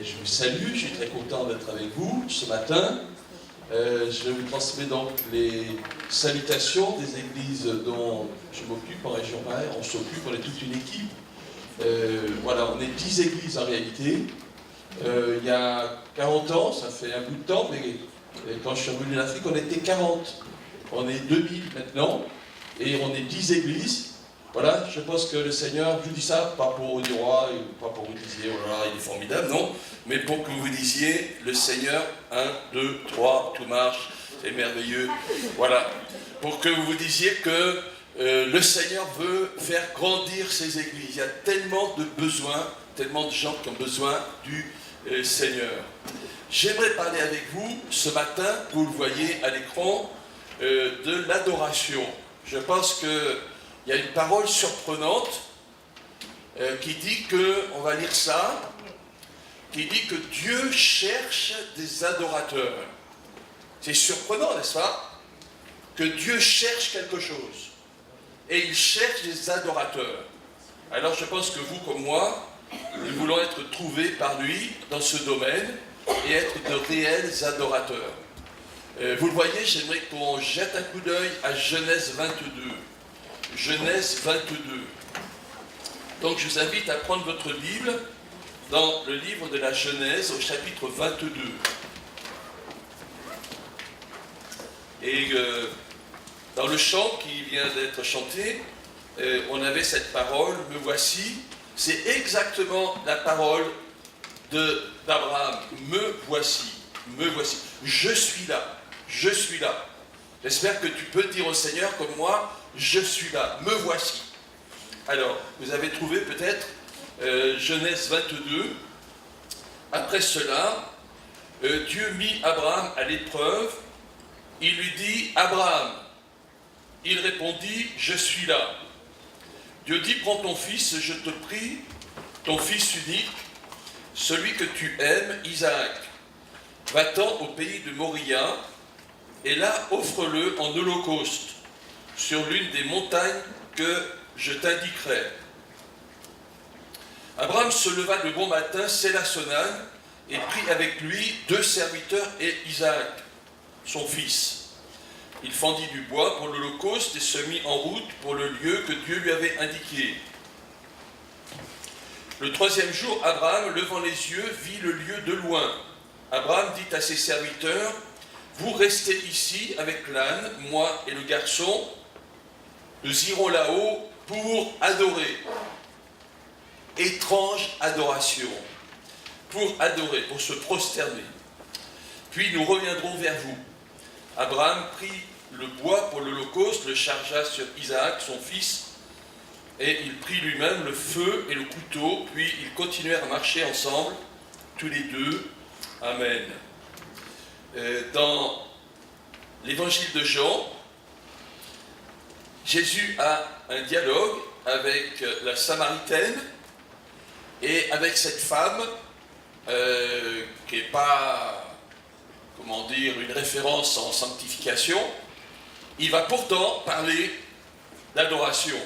Je vous salue, je suis très content d'être avec vous ce matin. Je vous transmets donc les salutations des églises dont je m'occupe en région Rhin. On s'occupe, on est toute une équipe. Voilà, on est 10 églises en réalité. Il y a 40 ans, ça fait un bout de temps, mais quand je suis revenu en Afrique, on était 40. On est 2000 maintenant, et on est 10 églises. Voilà, je pense que le Seigneur, je vous dis ça, pas pour vous dire, pas pour vous disiez, oh là là, il est formidable, non, mais pour que vous disiez, le Seigneur, 1, 2, 3, tout marche, c'est merveilleux, voilà, pour que vous vous disiez que le Seigneur veut faire grandir ses églises. Il y a tellement de besoins, tellement de gens qui ont besoin du Seigneur. J'aimerais parler avec vous ce matin, vous le voyez à l'écran, de l'adoration. Je pense que il y a une parole surprenante qui dit que, on va lire ça, qui dit que Dieu cherche des adorateurs. C'est surprenant, n'est-ce pas? Que Dieu cherche quelque chose. Et il cherche des adorateurs. Alors je pense que vous, comme moi, nous voulons être trouvés par lui dans ce domaine et être de réels adorateurs. Vous le voyez, j'aimerais qu'on jette un coup d'œil à Genèse 22. Genèse 22. Donc je vous invite à prendre votre Bible dans le livre de la Genèse au chapitre 22. Et dans le chant qui vient d'être chanté, on avait cette parole, me voici. C'est exactement la parole d'Abraham. Me voici, me voici. Je suis là, je suis là. J'espère que tu peux dire au Seigneur comme moi, je suis là, me voici. Alors, vous avez trouvé peut-être Genèse 22. Après cela, Dieu mit Abraham à l'épreuve. Il lui dit, Abraham. Il répondit, je suis là. Dieu dit, prends ton fils, je te prie, ton fils unique, celui que tu aimes, Isaac. Va-t'en au pays de Moria, et là, offre-le en holocauste sur l'une des montagnes que je t'indiquerai. Abraham se leva de bon matin, sella son âne, et prit avec lui 2 serviteurs et Isaac, son fils. Il fendit du bois pour l'holocauste et se mit en route pour le lieu que Dieu lui avait indiqué. Le 3e jour, Abraham, levant les yeux, vit le lieu de loin. Abraham dit à ses serviteurs, vous restez ici avec l'âne, moi et le garçon, nous irons là-haut pour adorer. Étrange adoration. Pour adorer, pour se prosterner. Puis nous reviendrons vers vous. Abraham prit le bois pour l'holocauste, le chargea sur Isaac, son fils, et il prit lui-même le feu et le couteau, puis ils continuèrent à marcher ensemble, tous les deux. Amen. Dans l'évangile de Jean, Jésus a un dialogue avec la Samaritaine et avec cette femme qui n'est pas, comment dire, une référence en sanctification. Il va pourtant parler d'adoration.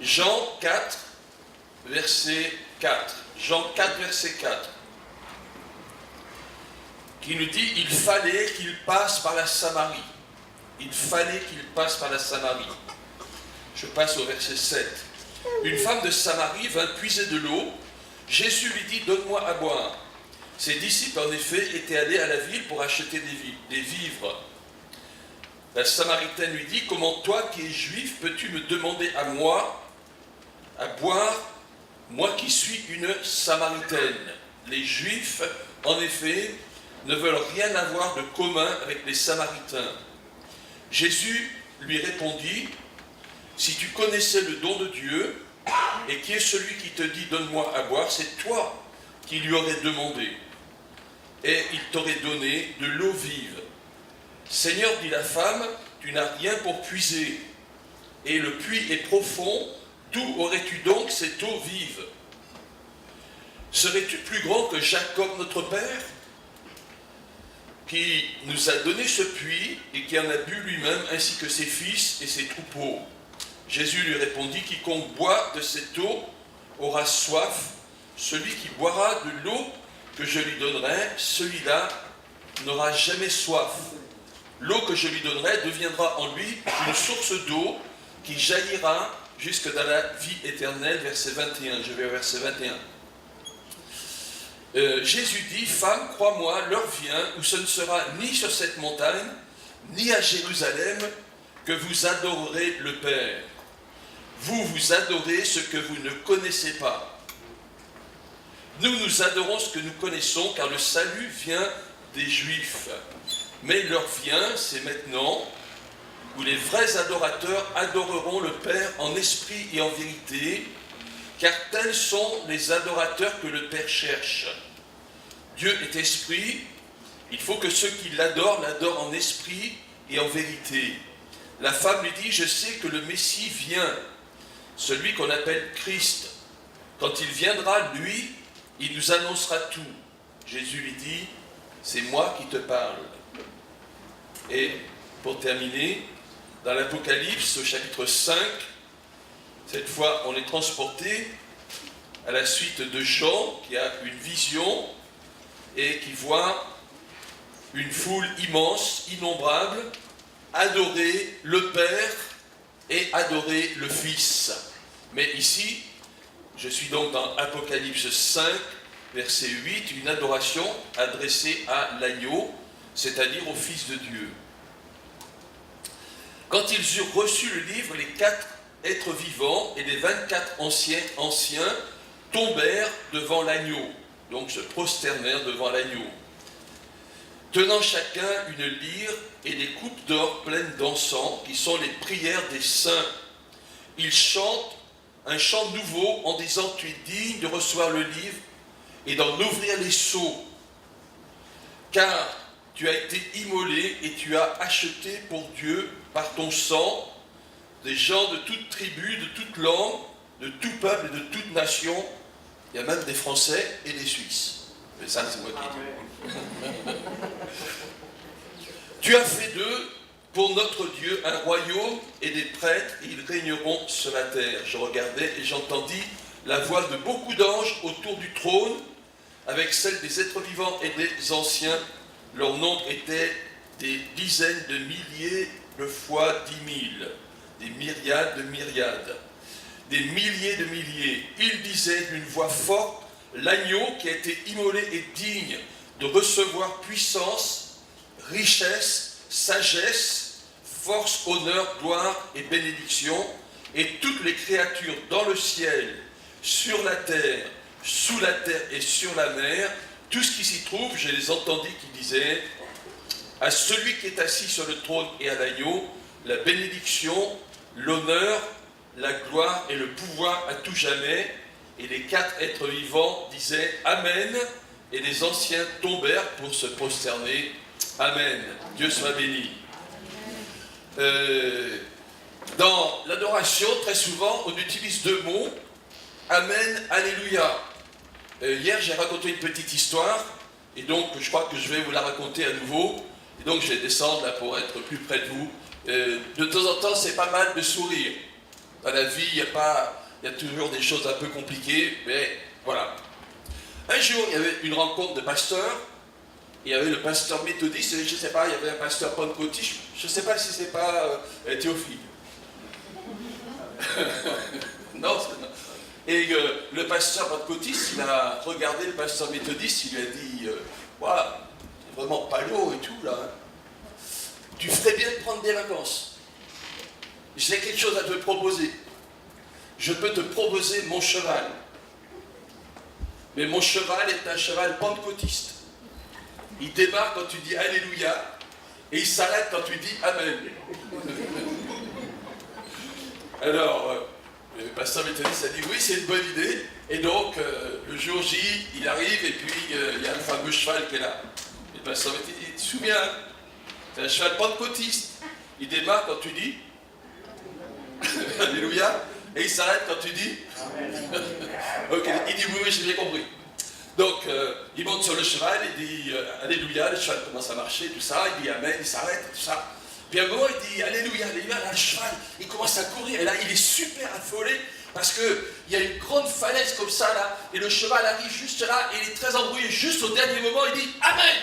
Jean 4, verset 4. Jean 4, verset 4. Qui nous dit, il fallait qu'il passe par la Samarie. Il fallait qu'il passe par la Samarie. Je passe au verset 7. Une femme de Samarie vint puiser de l'eau. Jésus lui dit, donne-moi à boire. Ses disciples, en effet, étaient allés à la ville pour acheter des vivres. La Samaritaine lui dit, comment toi qui es juif, peux-tu me demander à moi à boire, moi qui suis une Samaritaine? Les Juifs, en effet, ne veulent rien avoir de commun avec les Samaritains. Jésus lui répondit, si tu connaissais le don de Dieu, et qui est celui qui te dit donne-moi à boire, c'est toi qui lui aurais demandé, et il t'aurait donné de l'eau vive. Seigneur, dit la femme, tu n'as rien pour puiser, et le puits est profond, d'où aurais-tu donc cette eau vive? Serais-tu plus grand que Jacob notre père, qui nous a donné ce puits et qui en a bu lui-même, ainsi que ses fils et ses troupeaux? Jésus lui répondit, quiconque boit de cette eau aura soif, celui qui boira de l'eau que je lui donnerai, celui-là n'aura jamais soif. L'eau que je lui donnerai deviendra en lui une source d'eau qui jaillira jusque dans la vie éternelle. Verset 21, je vais au verset 21. Jésus dit, femme, crois-moi, l'heure vient où ce ne sera ni sur cette montagne, ni à Jérusalem, que vous adorerez le Père. Vous adorez ce que vous ne connaissez pas. Nous adorons ce que nous connaissons, car le salut vient des Juifs. Mais l'heure vient, c'est maintenant, où les vrais adorateurs adoreront le Père en esprit et en vérité, car tels sont les adorateurs que le Père cherche. Dieu est esprit, il faut que ceux qui l'adorent en esprit et en vérité. La femme lui dit, je sais que le Messie vient, celui qu'on appelle Christ. Quand il viendra, lui, il nous annoncera tout. Jésus lui dit, c'est moi qui te parle. Et pour terminer, dans l'Apocalypse, au chapitre 5, cette fois on est transporté à la suite de Jean qui a une vision et qui voit une foule immense, innombrable, adorer le Père et adorer le Fils. Mais ici, je suis donc dans Apocalypse 5, verset 8, une adoration adressée à l'agneau, c'est-à-dire au Fils de Dieu. Quand ils eurent reçu le livre, les 4 êtres vivants et les 24 anciens tombèrent devant l'agneau, donc se prosternèrent devant l'agneau, tenant chacun une lyre et des coupes d'or pleines d'encens, qui sont les prières des saints. Ils chantent un chant nouveau en disant, tu es digne de recevoir le livre et d'en ouvrir les sceaux, car tu as été immolé et tu as acheté pour Dieu par ton sang des gens de toute tribu, de toute langue, de tout peuple et de toute nation. Il y a même des Français et des Suisses. Mais ça, c'est moi qui dis. Tu as fait d'eux, pour notre Dieu, un royaume et des prêtres, et ils régneront sur la terre. Je regardais et j'entendis la voix de beaucoup d'anges autour du trône, avec celle des êtres vivants et des anciens. Leur nombre était des dizaines de milliers de fois 10 000, des myriades de myriades, des milliers de milliers. Ils disaient d'une voix forte, l'agneau qui a été immolé est digne de recevoir puissance, richesse, sagesse, force, honneur, gloire et bénédiction, et toutes les créatures dans le ciel, sur la terre, sous la terre et sur la mer, tout ce qui s'y trouve, je les entendis qui disaient, à celui qui est assis sur le trône et à l'agneau, la bénédiction, l'honneur, la gloire et le pouvoir à tout jamais. Et les 4 êtres vivants disaient Amen, et les anciens tombèrent pour se prosterner. Amen. Dieu soit béni. Dans l'adoration, très souvent, on utilise 2 mots, Amen, Alléluia. Hier, j'ai raconté une petite histoire, et donc je crois que je vais vous la raconter à nouveau. Et donc je vais descendre là pour être plus près de vous. De temps en temps, c'est pas mal de sourire. Dans la vie, il y a toujours des choses un peu compliquées, mais voilà. Un jour, il y avait une rencontre de pasteurs. Il y avait le pasteur méthodiste, et je ne sais pas, il y avait un pasteur pentecôtiste, je ne sais pas si c'est pas Théophile. Non, non. Et le pasteur pentecôtiste, il a regardé le pasteur méthodiste, il lui a dit voilà, c'est vraiment pas lourd et tout là. Hein. Tu ferais bien de prendre des vacances. J'ai quelque chose à te proposer. Je peux te proposer mon cheval. Mais mon cheval est un cheval pentecôtiste. Il démarre quand tu dis Alléluia et il s'arrête quand tu dis Amen. Alors, le pasteur méthodiste a dit oui, c'est une bonne idée. Et donc, le jour J, il arrive et puis il y a le fameux cheval qui est là. Et le pasteur méthodiste dit, tu te souviens, c'est un cheval pentecôtiste. Il démarre quand tu dis Alléluia et il s'arrête quand tu dis Ok, il dit oui, j'ai bien compris. Donc, il monte sur le cheval, il dit Alléluia, le cheval commence à marcher, tout ça, il dit Amen, il s'arrête, tout ça. Puis à un moment, il dit Alléluia, Alléluia, là, le cheval, il commence à courir, et là, il est super affolé, Parce qu'il y a une grande falaise comme ça, là, et le cheval arrive juste là, et il est très embrouillé. Juste au dernier moment, il dit « Amen !»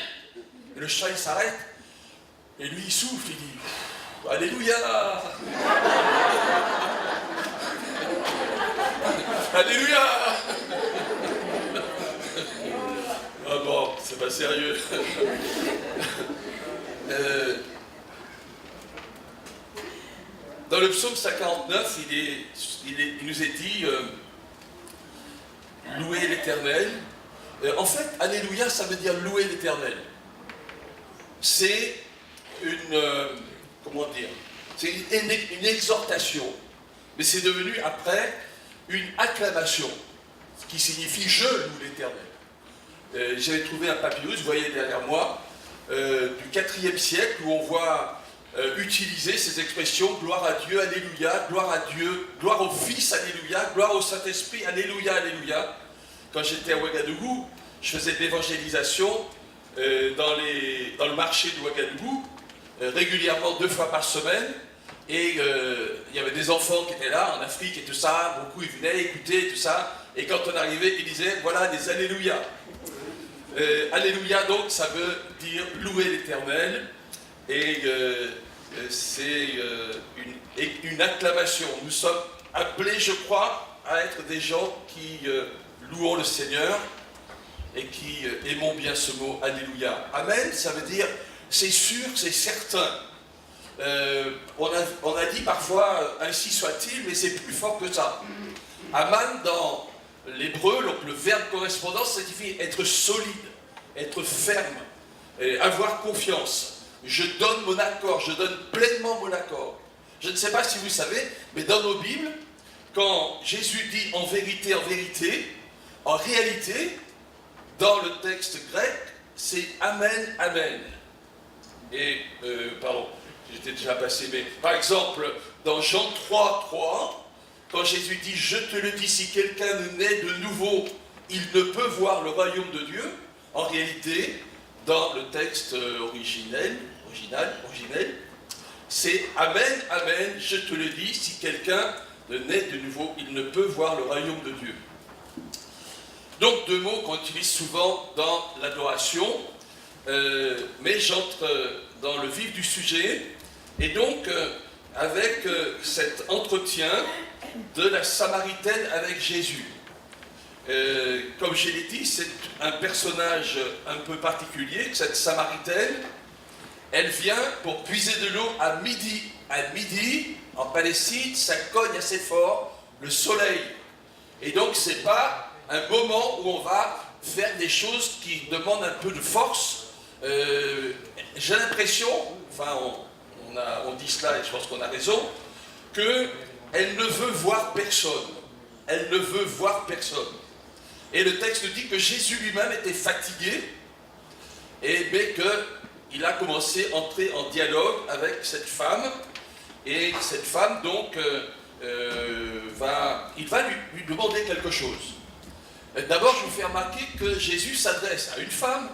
Et le cheval, il s'arrête, et lui, il souffle, il dit « Alléluia !» Alléluia. Ah bon, c'est pas sérieux. Dans le psaume 149, il nous est dit louer l'Éternel. En fait, Alléluia, ça veut dire louer l'Éternel. C'est une, comment dire, c'est une exhortation. Mais c'est devenu après une acclamation, ce qui signifie je loue l'Éternel. J'avais trouvé un papyrus, vous voyez derrière moi, du IVe siècle, où on voit utiliser ces expressions gloire à Dieu, alléluia, gloire à Dieu, gloire au Fils, alléluia, gloire au Saint-Esprit, alléluia, alléluia. Quand j'étais à Ouagadougou, je faisais de l'évangélisation dans le marché de Ouagadougou, régulièrement 2 fois par semaine. Et il y avait des enfants qui étaient là, en Afrique et tout ça, beaucoup ils venaient écouter tout ça, et quand on arrivait, ils disaient, voilà des Alléluia. Alléluia, donc, ça veut dire louer l'Éternel, et c'est une acclamation. Nous sommes appelés, je crois, à être des gens qui louons le Seigneur, et qui aimons bien ce mot Alléluia. Amen, ça veut dire, c'est sûr, c'est certain. On a dit parfois ainsi soit-il, mais c'est plus fort que ça. Aman dans l'hébreu, donc le verbe correspondant, ça signifie être solide, être ferme, avoir confiance. Je donne mon accord, je donne pleinement mon accord. Je ne sais pas si vous savez, mais dans nos Bibles, quand Jésus dit en vérité, en réalité, dans le texte grec, c'est Amen, Amen. Et, pardon, j'étais déjà passé, mais par exemple, dans Jean 3, 3, quand Jésus dit « Je te le dis, si quelqu'un ne naît de nouveau, il ne peut voir le royaume de Dieu », en réalité, dans le texte originel, c'est « Amen, Amen, je te le dis, si quelqu'un ne naît de nouveau, il ne peut voir le royaume de Dieu ». Donc, 2 mots qu'on utilise souvent dans l'adoration, mais j'entre dans le vif du sujet, et donc avec cet entretien de la Samaritaine avec Jésus. Comme je l'ai dit, c'est un personnage un peu particulier, cette Samaritaine. Elle vient pour puiser de l'eau à midi. À midi, en Palestine, ça cogne assez fort le soleil. Et donc, ce n'est pas un moment où on va faire des choses qui demandent un peu de force. J'ai l'impression, enfin on dit cela et je pense qu'on a raison, qu'elle ne veut voir personne. Elle ne veut voir personne. Et le texte dit que Jésus lui-même était fatigué, mais qu'il a commencé à entrer en dialogue avec cette femme, et cette femme donc, il va lui demander quelque chose. D'abord, je vous fais remarquer que Jésus s'adresse à une femme.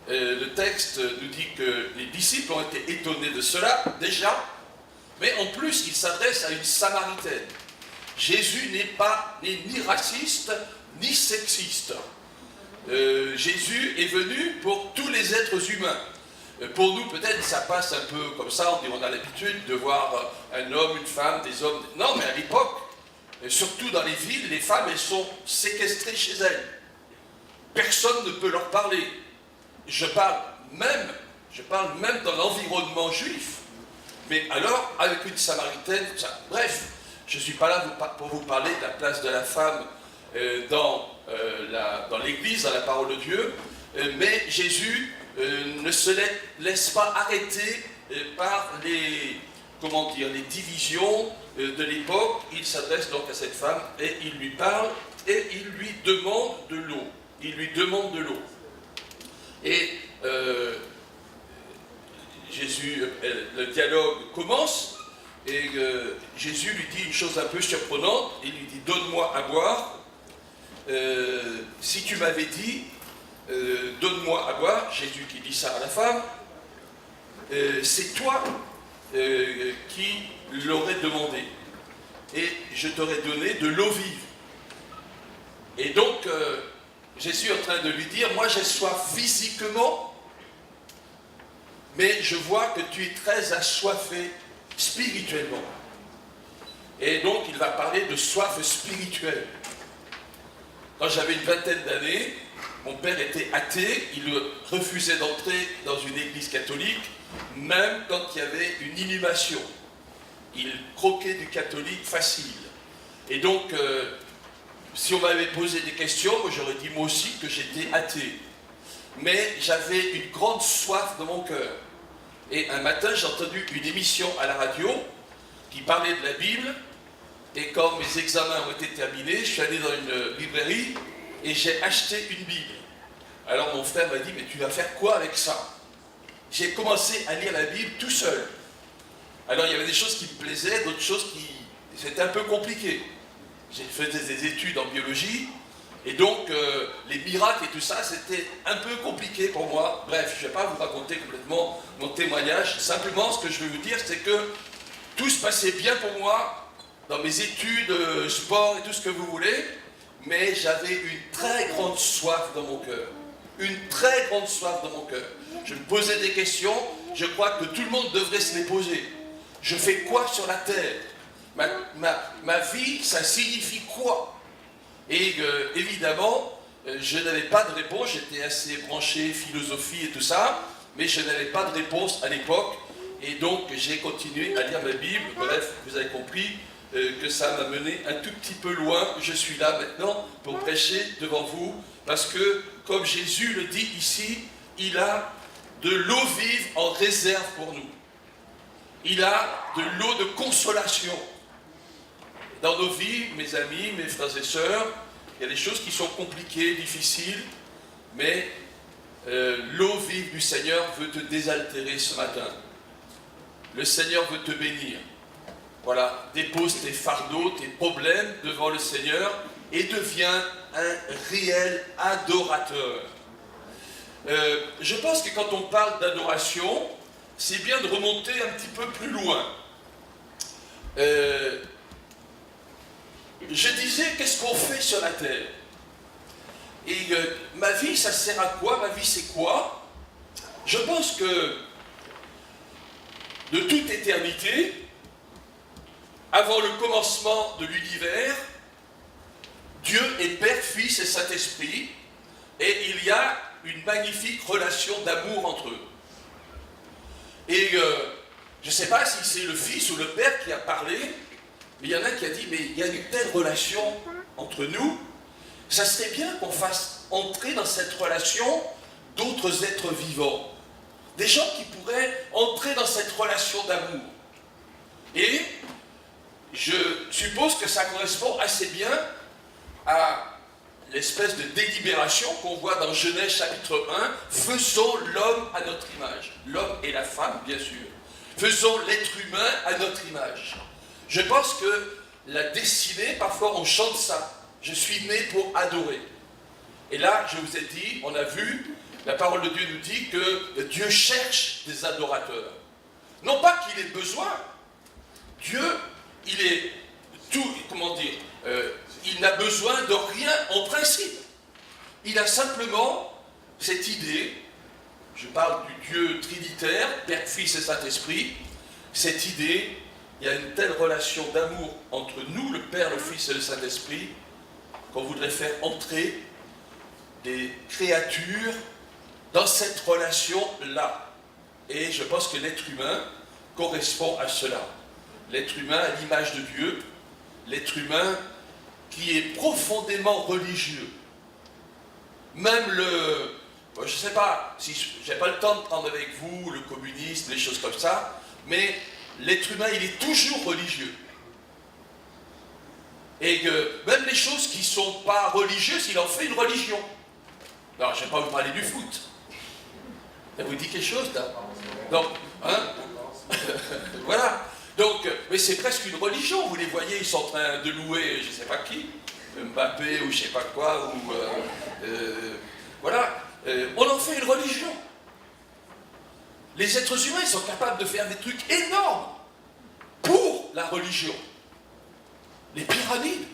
Le texte nous dit que les disciples ont été étonnés de cela, déjà, mais en plus, il s'adresse à une Samaritaine. Jésus n'est ni raciste, ni sexiste. Jésus est venu pour tous les êtres humains. Pour nous, peut-être, ça passe un peu comme ça, on a l'habitude de voir un homme, une femme, des hommes... Non, mais à l'époque, surtout dans les villes, les femmes, elles sont séquestrées chez elles. Personne ne peut leur parler. Je parle même dans l'environnement juif. Mais alors, avec une Samaritaine, ça, bref, je ne suis pas là pour vous parler de la place de la femme dans l'Église, dans la parole de Dieu, mais Jésus ne se laisse pas arrêter par les divisions de l'époque. Il s'adresse donc à cette femme et il lui parle et il lui demande de l'eau. Il lui demande de l'eau. Et le dialogue commence et Jésus lui dit une chose un peu surprenante. Il lui dit « Donne-moi à boire. Si tu m'avais dit, donne-moi à boire », Jésus qui dit ça à la femme, c'est toi qui l'aurais demandé. et je t'aurai donné de l'eau vive. Et donc, je suis en train de lui dire, moi j'ai soif physiquement, mais je vois que tu es très assoiffé spirituellement. Et donc, il va parler de soif spirituelle. Quand j'avais une vingtaine d'années, mon père était athée, il refusait d'entrer dans une église catholique, même quand il y avait une inhumation. Il croquait du catholique facile. Et donc, si on m'avait posé des questions, j'aurais dit moi aussi que j'étais athée. Mais j'avais une grande soif dans mon cœur. Et un matin, j'ai entendu une émission à la radio qui parlait de la Bible. Et quand mes examens ont été terminés, je suis allé dans une librairie et j'ai acheté une Bible. Alors mon frère m'a dit, mais tu vas faire quoi avec ça? J'ai commencé à lire la Bible tout seul. Alors il y avait des choses qui me plaisaient, d'autres choses qui... C'était un peu compliqué. J'ai fait des études en biologie, et donc les miracles et tout ça, c'était un peu compliqué pour moi. Bref, je ne vais pas vous raconter complètement mon témoignage. Simplement, ce que je veux vous dire, c'est que tout se passait bien pour moi, dans mes études, sport et tout ce que vous voulez, mais j'avais une très grande soif dans mon cœur. Une très grande soif dans mon cœur. Je me posais des questions, je crois que tout le monde devrait se les poser. Je fais quoi sur la terre? Ma vie, ça signifie quoi? Et évidemment, je n'avais pas de réponse, j'étais assez branché philosophie et tout ça, mais je n'avais pas de réponse à l'époque, et donc j'ai continué à lire ma Bible. Bref, vous avez compris que ça m'a mené un tout petit peu loin. Je suis là maintenant pour prêcher devant vous, parce que, comme Jésus le dit ici, il a de l'eau vive en réserve pour nous. Il a de l'eau de consolation. Dans nos vies, mes amis, mes frères et sœurs, il y a des choses qui sont compliquées, difficiles, mais l'eau vive du Seigneur veut te désaltérer ce matin. Le Seigneur veut te bénir. Voilà, dépose tes fardeaux, tes problèmes devant le Seigneur et deviens un réel adorateur. Je pense que quand on parle d'adoration, c'est bien de remonter un petit peu plus loin. Je disais, qu'est-ce qu'on fait sur la terre? Et ma vie, ça sert à quoi? Ma vie, c'est quoi? Je pense que de toute éternité, avant le commencement de l'univers, Dieu est Père, Fils et Saint-Esprit, et il y a une magnifique relation d'amour entre eux. Et je ne sais pas si c'est le Fils ou le Père qui a parlé, mais il y en a qui a dit, mais il y a une telle relation entre nous, ça serait bien qu'on fasse entrer dans cette relation d'autres êtres vivants. Des gens qui pourraient entrer dans cette relation d'amour. Et je suppose que ça correspond assez bien à l'espèce de délibération qu'on voit dans Genèse chapitre 1, faisons l'homme à notre image. L'homme et la femme, bien sûr. Faisons l'être humain à notre image. Je pense que la destinée, parfois on chante ça. Je suis né pour adorer. Et là, je vous ai dit, on a vu, la parole de Dieu nous dit que Dieu cherche des adorateurs. Non pas qu'il ait besoin. Dieu, il est tout, comment dire, il n'a besoin de rien en principe. Il a simplement cette idée, je parle du Dieu trinitaire, Père, Fils et Saint-Esprit, cette idée, il y a une telle relation d'amour entre nous, le Père, le Fils et le Saint-Esprit, qu'on voudrait faire entrer des créatures dans cette relation-là. Et je pense que l'être humain correspond à cela. L'être humain à l'image de Dieu, l'être humain qui est profondément religieux. Même je ne sais pas, si je n'ai pas le temps de prendre avec vous le communisme, les choses comme ça, mais l'être humain, il est toujours religieux. Et même les choses qui ne sont pas religieuses, il en fait une religion. Non, je ne vais pas vous parler du foot. Ça vous dit quelque chose, là? Donc, hein? Voilà. Donc, mais c'est presque une religion. Vous les voyez, ils sont en train de louer, je ne sais pas qui, Mbappé ou je ne sais pas quoi, ou voilà. On en fait une religion. Les êtres humains, ils sont capables de faire des trucs énormes pour la religion. les pyramides.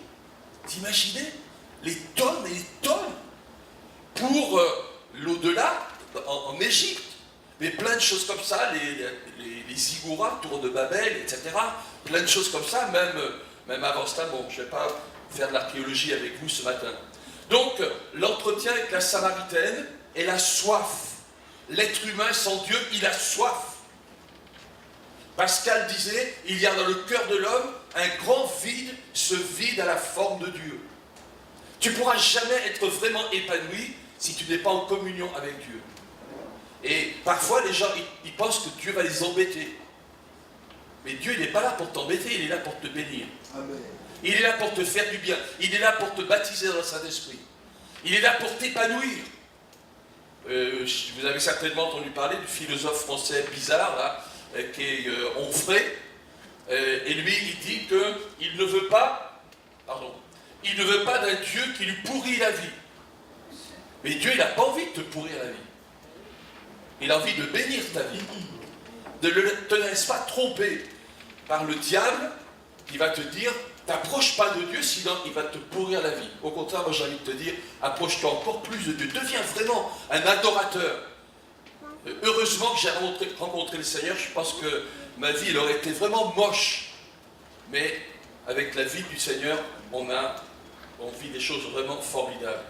Vous imaginez? Les tonnes et les tonnes pour l'au-delà, en Égypte. Mais plein de choses comme ça, les ziggourats, tour de Babel, etc. Plein de choses comme ça, même avant cela. Bon, je ne vais pas faire de l'archéologie avec vous ce matin. Donc, l'entretien avec la Samaritaine, elle a soif. L'être humain sans Dieu, il a soif. Pascal disait, il y a dans le cœur de l'homme un grand vide, ce vide à la forme de Dieu. Tu ne pourras jamais être vraiment épanoui si tu n'es pas en communion avec Dieu. Et parfois, les gens, ils pensent que Dieu va les embêter. Mais Dieu, il n'est pas là pour t'embêter, il est là pour te bénir. Amen. Il est là pour te faire du bien. Il est là pour te baptiser dans le Saint-Esprit. Il est là pour t'épanouir. Vous avez certainement entendu parler du philosophe français bizarre, là, qui est Onfray. Et lui, il dit qu'il ne veut pas, il ne veut pas d'un Dieu qui lui pourrit la vie. Mais Dieu, il n'a pas envie de te pourrir la vie. Il a envie de bénir ta vie. Ne te laisse pas tromper par le diable qui va te dire, t'approche pas de Dieu, sinon il va te pourrir la vie. Au contraire, moi j'ai envie de te dire, approche-toi encore plus de Dieu. Deviens vraiment un adorateur. Heureusement que j'ai rencontré le Seigneur, je pense que ma vie elle aurait été vraiment moche. Mais avec la vie du Seigneur, on vit des choses vraiment formidables.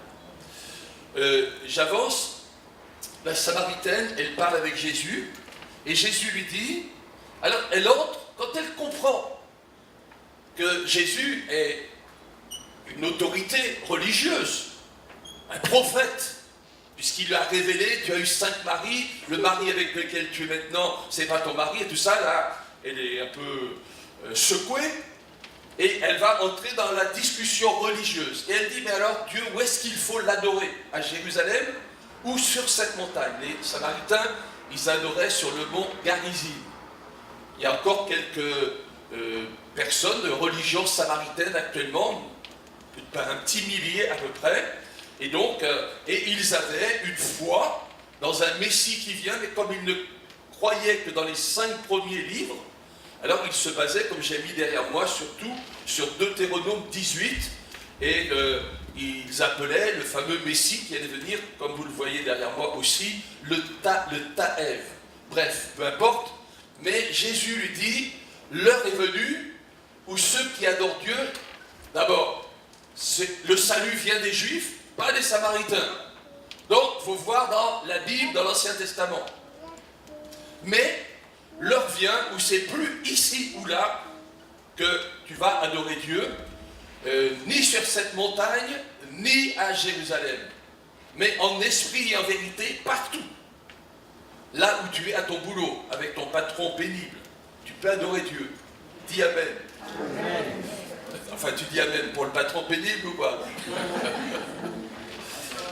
J'avance. La Samaritaine, elle parle avec Jésus, et Jésus lui dit, alors elle entre, quand elle comprend que Jésus est une autorité religieuse, un prophète, puisqu'il lui a révélé, tu as eu 5 maris, le mari avec lequel tu es maintenant, c'est pas ton mari, et tout ça, là, elle est un peu secouée, et elle va entrer dans la discussion religieuse. Et elle dit, mais alors Dieu, où est-ce qu'il faut l'adorer? À Jérusalem ou sur cette montagne? Les Samaritains, ils adoraient sur le mont Garizim. Il y a encore quelques personnes de religion samaritaine actuellement, un petit millier à peu près, et donc, et ils avaient une foi dans un Messie qui vient, mais comme ils ne croyaient que dans les 5 premiers livres, alors ils se basaient, comme j'ai mis derrière moi, surtout sur Deutéronome 18, et ils appelaient le fameux Messie qui allait venir, comme vous le voyez derrière moi aussi, le Taëv. Bref, peu importe, mais Jésus lui dit, l'heure est venue où ceux qui adorent Dieu, d'abord, le salut vient des Juifs, pas des Samaritains. Donc, il faut voir dans la Bible, dans l'Ancien Testament. Mais, l'heure vient où c'est plus ici ou là que tu vas adorer Dieu, ni sur cette montagne, ni à Jérusalem, mais en esprit et en vérité partout. Là où tu es à ton boulot, avec ton patron pénible, tu peux adorer Dieu. Dis Amen. Amen. Enfin, tu dis Amen pour le patron pénible ou pas?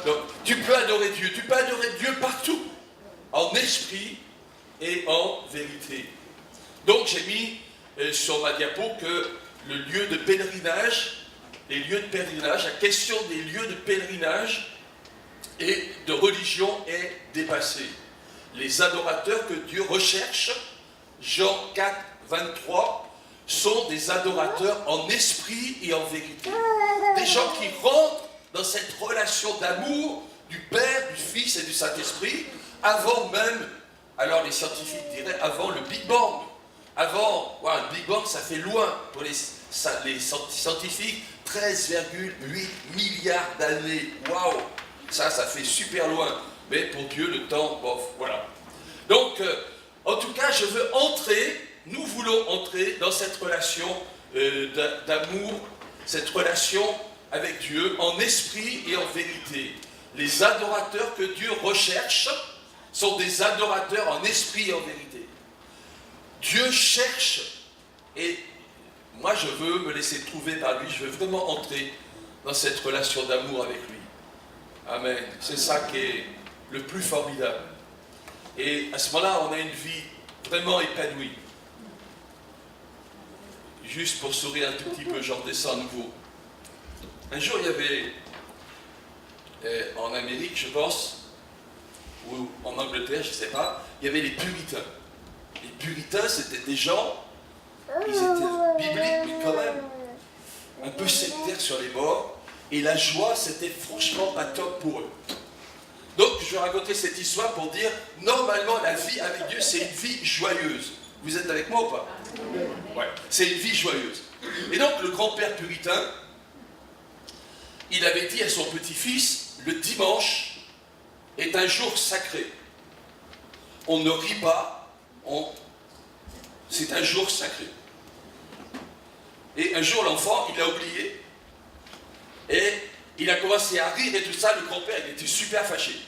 Donc, tu peux adorer Dieu. Tu peux adorer Dieu partout, en esprit et en vérité. Donc, j'ai mis sur ma diapo que le lieu de pèlerinage, les lieux de pèlerinage, la question des lieux de pèlerinage et de religion est dépassée. Les adorateurs que Dieu recherche, Jean 4, 23, sont des adorateurs en esprit et en vérité. Des gens qui rentrent dans cette relation d'amour du Père, du Fils et du Saint-Esprit, avant même, alors les scientifiques diraient, avant le Big Bang. Avant, le Big Bang, ça fait loin pour les scientifiques, 13,8 milliards d'années. Waouh! Ça fait super loin. Mais pour Dieu, le temps, bof, voilà. Donc, en tout cas, nous voulons entrer dans cette relation d'amour, cette relation avec Dieu, en esprit et en vérité. Les adorateurs que Dieu recherche sont des adorateurs en esprit et en vérité. Dieu cherche, et moi je veux me laisser trouver par lui, je veux vraiment entrer dans cette relation d'amour avec lui. Amen. C'est ça qui est le plus formidable. Et à ce moment-là, on a une vie vraiment épanouie. Juste pour sourire un tout petit peu, j'en redescends à nouveau. Un jour, il y avait, en Amérique, je pense, ou en Angleterre, je ne sais pas, il y avait les puritains. Les puritains, c'était des gens, ils étaient bibliques, mais quand même, un peu sectaires sur les bords, et la joie, c'était franchement pas top pour eux. Donc, je vais raconter cette histoire pour dire, normalement, la vie avec Dieu, c'est une vie joyeuse. Vous êtes avec moi ou pas? Ouais, c'est une vie joyeuse. Et donc, le grand-père puritain, il avait dit à son petit-fils, le dimanche est un jour sacré. On ne rit pas, c'est un jour sacré. Et un jour, l'enfant, il a oublié, et il a commencé à rire et tout ça. Le grand-père, il était super fâché.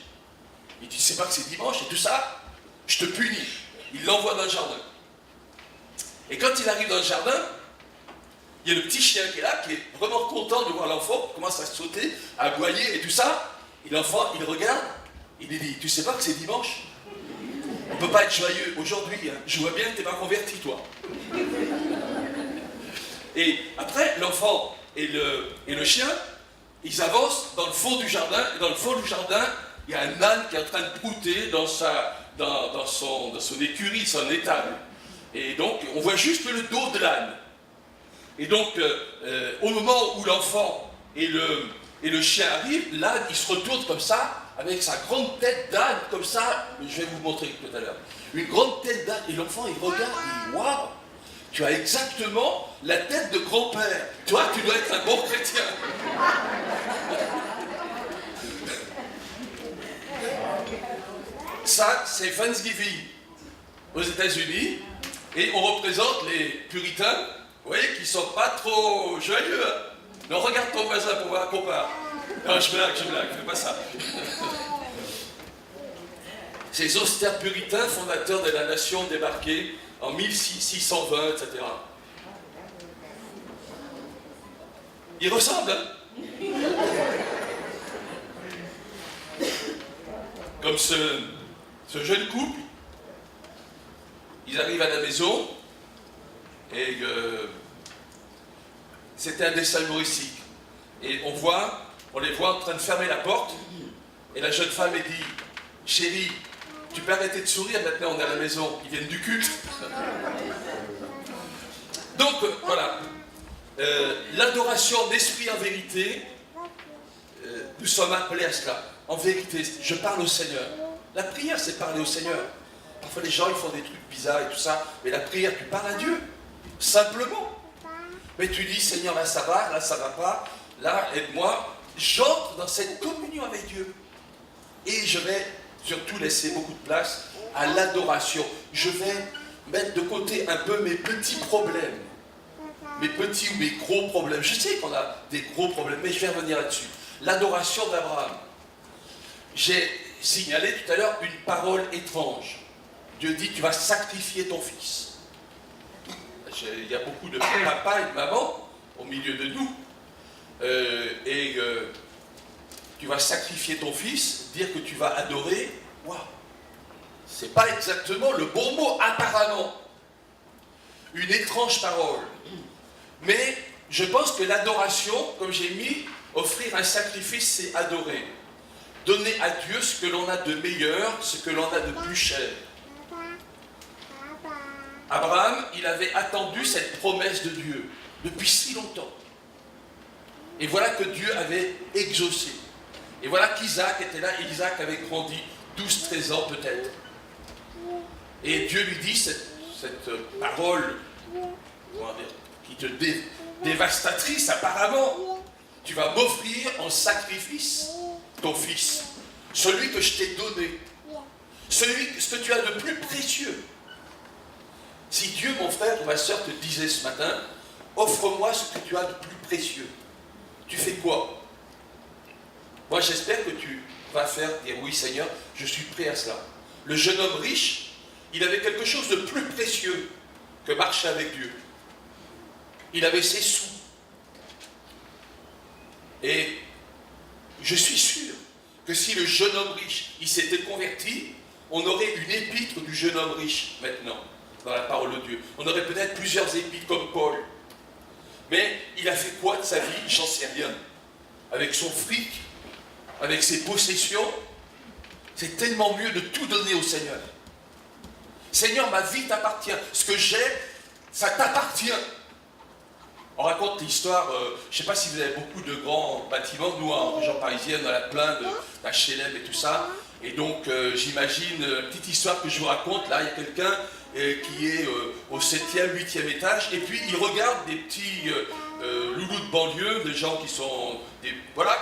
Il dit, c'est pas que c'est dimanche et tout ça, je te punis. Il l'envoie dans le jardin. Et quand il arrive dans le jardin, il y a le petit chien qui est là, qui est vraiment content de voir l'enfant, qui commence à sauter, à aboyer et tout ça. Et l'enfant, il regarde, il lui dit, tu sais pas que c'est dimanche? On ne peut pas être joyeux aujourd'hui, hein. Je vois bien que tu n'es pas converti, toi. Et après, l'enfant et le chien, ils avancent dans le fond du jardin, et dans le fond du jardin, il y a un âne qui est en train de brouter dans son écurie, son étable. Et donc, on voit juste le dos de l'âne. Et donc, au moment où l'enfant et le chien arrivent, l'âne, il se retourne comme ça, avec sa grande tête d'âne, comme ça, je vais vous montrer tout à l'heure. Une grande tête d'âne, et l'enfant, il regarde, il dit, waouh, tu as exactement la tête de grand-père. Toi, tu dois être un bon chrétien. Ça, c'est Thanksgiving aux États-Unis, et on représente les puritains, vous voyez, qui ne sont pas trop joyeux. Hein. Non, regarde ton voisin pour voir qu'on part. Non, je blague, fais pas ça. Ces austères puritains, fondateurs de la nation débarqués en 1620, etc. Ils ressemblent, hein. Comme ce jeune couple, ils arrivent à la maison, et c'était un dessin humoristique. Et on les voit en train de fermer la porte, et la jeune femme, elle dit, chérie, tu peux arrêter de sourire, maintenant on est à la maison, ils viennent du culte. Donc, voilà. L'adoration d'esprit en vérité, nous sommes appelés à cela. En vérité, je parle au Seigneur. La prière, c'est parler au Seigneur. Parfois, les gens, ils font des trucs bizarres et tout ça, mais la prière, tu parles à Dieu. Simplement. Mais tu dis, Seigneur, là ça va pas, là, aide-moi. J'entre dans cette communion avec Dieu. Et je vais surtout laisser beaucoup de place à l'adoration. Je vais mettre de côté un peu mes petits problèmes. Mes petits ou mes gros problèmes. Je sais qu'on a des gros problèmes, mais je vais revenir là-dessus. L'adoration d'Abraham. J'ai signalé tout à l'heure une parole étrange. Dieu dit, tu vas sacrifier ton fils. Il y a beaucoup de papa et de maman au milieu de nous. Tu vas sacrifier ton fils, dire que tu vas adorer. Waouh! C'est pas exactement le bon mot, apparemment. Une étrange parole. Mais je pense que l'adoration, comme j'ai mis, offrir un sacrifice, c'est adorer. Donner à Dieu ce que l'on a de meilleur, ce que l'on a de plus cher. Abraham, il avait attendu cette promesse de Dieu depuis si longtemps. Et voilà que Dieu avait exaucé. Et voilà qu'Isaac était là, et Isaac avait grandi 12-13 ans peut-être. Et Dieu lui dit cette parole, comment dire, qui te dévastatrice apparemment. Tu vas m'offrir en sacrifice ton fils, celui que je t'ai donné, ce que tu as de plus précieux. Si Dieu, mon frère ou ma soeur, te disait ce matin, offre-moi ce que tu as de plus précieux, tu fais quoi? Moi, j'espère que tu vas dire oui, Seigneur, je suis prêt à cela. Le jeune homme riche, il avait quelque chose de plus précieux que marcher avec Dieu. Il avait ses sous. Et je suis sûr que si le jeune homme riche, il s'était converti, on aurait une épître du jeune homme riche maintenant, dans la parole de Dieu. On aurait peut-être plusieurs épîtres comme Paul. Mais il a fait quoi de sa vie? J'en sais rien. Avec son fric, avec ses possessions, c'est tellement mieux de tout donner au Seigneur. Seigneur, ma vie t'appartient. Ce que j'ai, ça t'appartient. On raconte l'histoire, je ne sais pas si vous avez beaucoup de grands bâtiments, nous en région parisienne, on a plein d'HLM et tout ça. Et donc j'imagine, petite histoire que je vous raconte, là il y a quelqu'un qui est au 7e, 8e étage, et puis il regarde des petits loulous de banlieue, des gens qui sont, voilà,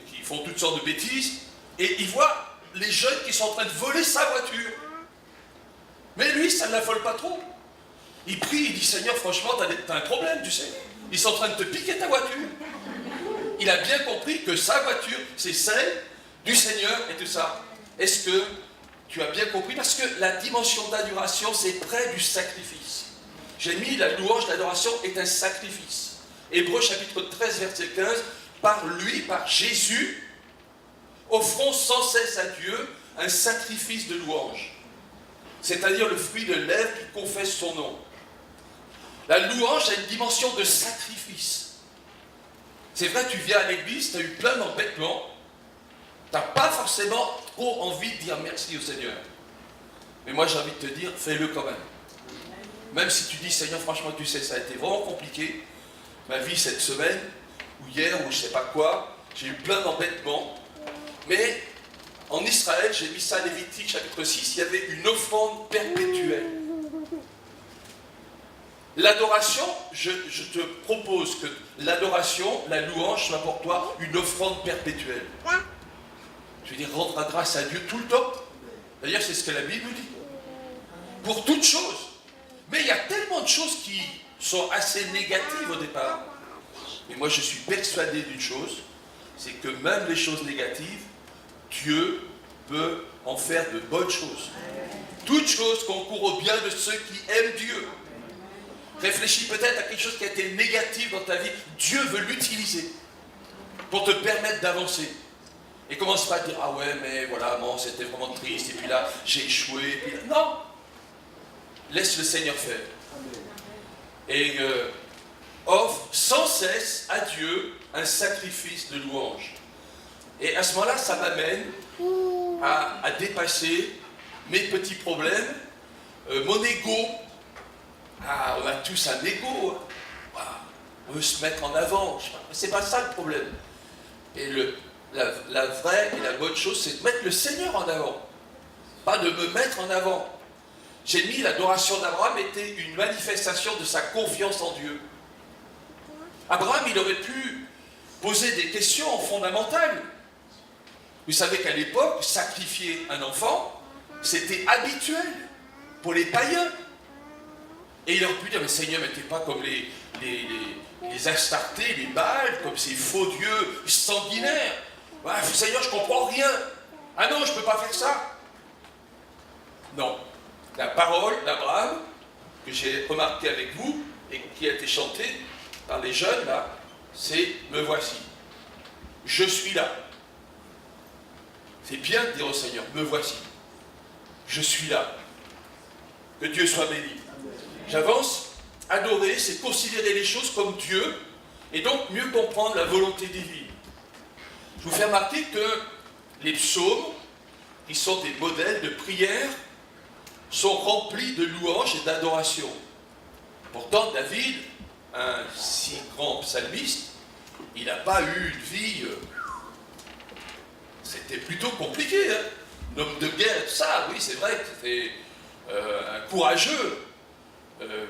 qui font toutes sortes de bêtises, et il voit les jeunes qui sont en train de voler sa voiture. Mais lui, ça ne l'affole pas trop. Il prie, il dit, Seigneur, franchement, t'as un problème, tu sais. Ils sont en train de te piquer ta voiture. Il a bien compris que sa voiture, c'est celle du Seigneur et tout ça. Est-ce que tu as bien compris? Parce que la dimension d'adoration, c'est près du sacrifice. J'ai mis la louange, l'adoration est un sacrifice. Hébreux chapitre 13, verset 15, par lui, par Jésus, offrons sans cesse à Dieu un sacrifice de louange. C'est-à-dire le fruit de lèvres qui confesse son nom. La louange a une dimension de sacrifice. C'est vrai, tu viens à l'église, tu as eu plein d'embêtements, tu n'as pas forcément trop envie de dire merci au Seigneur. Mais moi j'ai envie de te dire, fais-le quand même. Même si tu dis, Seigneur, franchement, tu sais, ça a été vraiment compliqué, ma vie cette semaine, ou hier, ou je ne sais pas quoi, j'ai eu plein d'embêtements. Mais en Israël, j'ai mis ça à Lévitique chapitre 6, il y avait une offrande perpétuelle. L'adoration, je te propose que l'adoration, la louange soit pour toi une offrande perpétuelle. Je veux dire, rendre grâce à Dieu tout le temps. D'ailleurs, c'est ce que la Bible nous dit. Pour toutes choses. Mais il y a tellement de choses qui sont assez négatives au départ. Mais moi, je suis persuadé d'une chose, c'est que même les choses négatives, Dieu peut en faire de bonnes choses. Toutes choses concourent au bien de ceux qui aiment Dieu. Réfléchis peut-être à quelque chose qui a été négatif dans ta vie. Dieu veut l'utiliser pour te permettre d'avancer. Et commence pas à dire, ah ouais, mais voilà, bon, c'était vraiment triste, et puis là, j'ai échoué, et puis là, non. Laisse le Seigneur faire. Et offre sans cesse à Dieu un sacrifice de louange. Et à ce moment-là, ça m'amène à dépasser mes petits problèmes, mon ego. Ah, on a tous un ego. On veut se mettre en avant. C'est pas ça le problème. Et la vraie et la bonne chose, c'est de mettre le Seigneur en avant. Pas de me mettre en avant. J'ai mis l'adoration d'Abraham était une manifestation de sa confiance en Dieu. Abraham, il aurait pu poser des questions fondamentales. Vous savez qu'à l'époque, sacrifier un enfant, c'était habituel pour les païens. Et il aurait pu dire, mais Seigneur, mais t'es pas comme les Astartés, les Baals, comme ces faux dieux sanguinaires. Ouais, Seigneur, je comprends rien. Ah non, je ne peux pas faire ça. Non. La parole d'Abraham, que j'ai remarqué avec vous, et qui a été chantée par les jeunes, là, c'est « Me voici. Je suis là. » C'est bien de dire au Seigneur « Me voici. Je suis là. » Que Dieu soit béni. J'avance. Adorer, c'est considérer les choses comme Dieu, et donc mieux comprendre la volonté divine. Je vous fais remarquer que les psaumes, qui sont des modèles de prière, sont remplis de louanges et d'adoration. Pourtant, David, un si grand psalmiste, il n'a pas eu une vie... c'était plutôt compliqué, hein. Un homme de guerre, ça, oui, c'est vrai que c'était un courageux.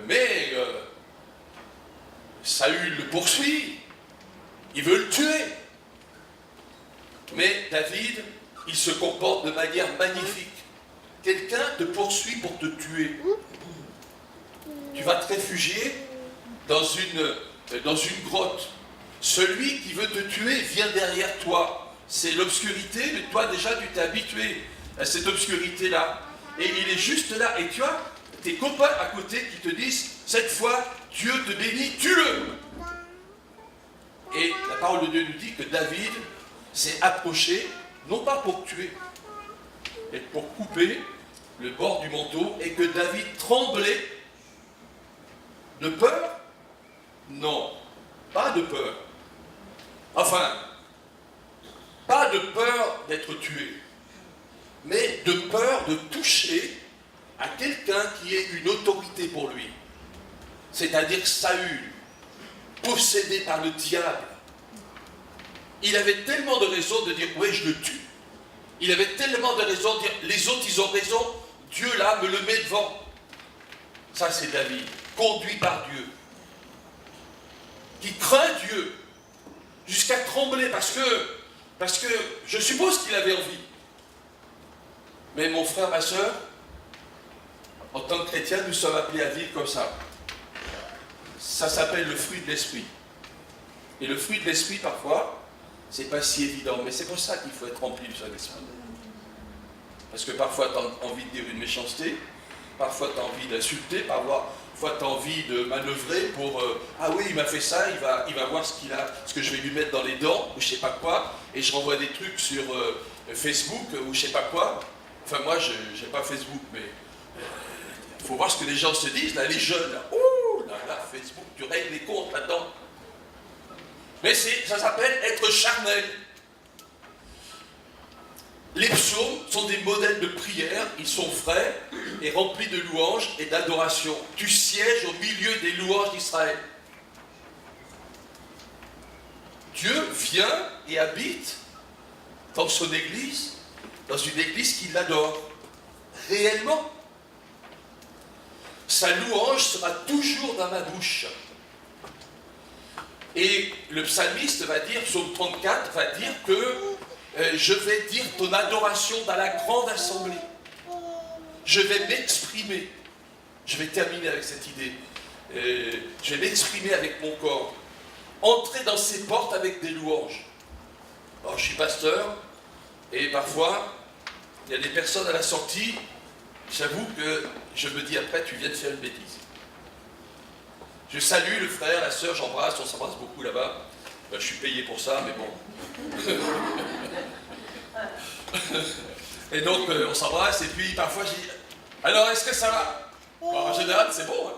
Mais Saül le poursuit, il veut le tuer. Mais David, il se comporte de manière magnifique. Quelqu'un te poursuit pour te tuer. Tu vas te réfugier dans une grotte. Celui qui veut te tuer vient derrière toi. C'est l'obscurité, mais toi déjà tu t'es habitué à cette obscurité-là. Et il est juste là. Et tu as tes copains à côté qui te disent, cette fois, Dieu te bénit, tue-le. Et la parole de Dieu nous dit que David s'est approché, non pas pour tuer, mais pour couper le bord du manteau, et que David tremblait de peur. Non, pas de peur. Enfin, pas de peur d'être tué, mais de peur de toucher à quelqu'un qui est une autorité pour lui, c'est-à-dire Saül. possédé par le diable. Il avait tellement de raisons de dire, ouais, je le tue. Il avait tellement de raisons de dire, les autres, ils ont raison, Dieu, là, me le met devant. Ça, c'est David, conduit par Dieu, qui craint Dieu, jusqu'à trembler, parce que je suppose qu'il avait envie. Mais mon frère, ma soeur, en tant que chrétien, nous sommes appelés à vivre comme ça. Ça s'appelle le fruit de l'esprit. Et le fruit de l'esprit, parfois, c'est pas si évident, mais c'est pour ça qu'il faut être rempli du Saint-Esprit. Parce que parfois, tu as envie de dire une méchanceté, parfois, tu as envie d'insulter, parfois, tu as envie de manœuvrer pour ah oui, il m'a fait ça, il va voir ce que je vais lui mettre dans les dents, ou je sais pas quoi, et je renvoie des trucs sur Facebook, ou je sais pas quoi. Enfin, moi, je n'ai pas Facebook, mais il faut voir ce que les gens se disent, là, les jeunes, là, ouh, là, Facebook, tu règles les comptes là-dedans. Mais ça s'appelle être charnel. Les psaumes sont des modèles de prière, ils sont frais et remplis de louanges et d'adoration. Tu sièges au milieu des louanges d'Israël. Dieu vient et habite dans son église, dans une église qui l'adore, réellement. Sa louange sera toujours dans ma bouche. Et le psalmiste va dire, psaume 34, va dire que je vais dire ton adoration dans la grande assemblée. Je vais m'exprimer. Je vais terminer avec cette idée. Je vais m'exprimer avec mon corps. Entrer dans ses portes avec des louanges. Alors, je suis pasteur, et parfois, il y a des personnes à la sortie, j'avoue que je me dis après, tu viens de faire une bêtise. Je salue le frère, la sœur, j'embrasse, on s'embrasse beaucoup là-bas. Ben, je suis payé pour ça, mais bon. Et donc, on s'embrasse, et puis parfois je dis, alors, est-ce que ça va? Bon, en général, c'est bon. Hein.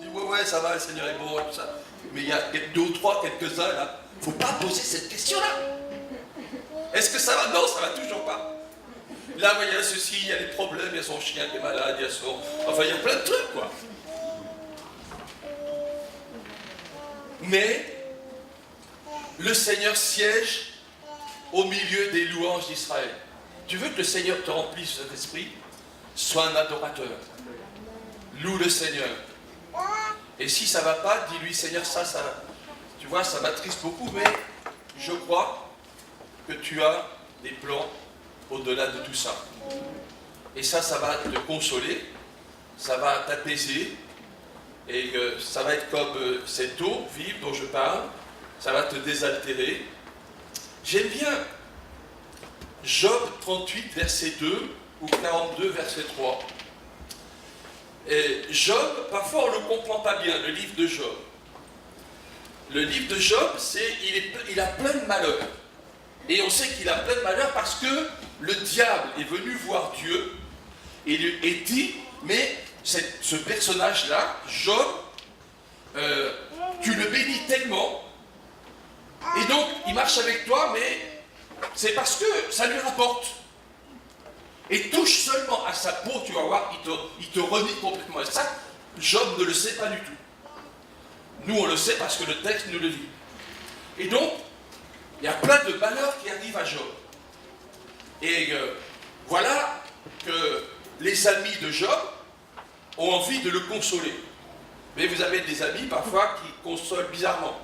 Je dis, ouais, ça va, le Seigneur est bon, et tout ça. Mais il y a deux ou trois, quelques-uns, là, il ne faut pas poser cette question-là. Est-ce que ça va? Non, ça va toujours pas. Là, il y a ceci, il y a les problèmes, il y a son chien qui est malade, il y a son... Enfin, il y a plein de trucs, quoi. Mais le Seigneur siège au milieu des louanges d'Israël. Tu veux que le Seigneur te remplisse de cet esprit? Sois un adorateur. Loue le Seigneur. Et si ça ne va pas, dis-lui, Seigneur, ça, tu vois, ça m'attriste beaucoup, mais je crois que tu as des plans au-delà de tout ça. Et ça va te consoler, ça va t'apaiser, et ça va être comme cette eau vive dont je parle, ça va te désaltérer. J'aime bien Job 38, verset 2, ou 42, verset 3. Et Job, parfois on ne le comprend pas bien, le livre de Job. Le livre de Job, il a plein de malheurs. Et on sait qu'il a plein de malheurs parce que le diable est venu voir Dieu et dit, mais ce personnage-là, Job, tu le bénis tellement, et donc il marche avec toi, mais c'est parce que ça lui rapporte. Et touche seulement à sa peau, tu vas voir, il te renie complètement. Et ça, Job ne le sait pas du tout. Nous, on le sait parce que le texte nous le dit. Et donc, il y a plein de malheurs qui arrivent à Job. Et voilà que les amis de Job ont envie de le consoler. Mais vous avez des amis parfois qui consolent bizarrement.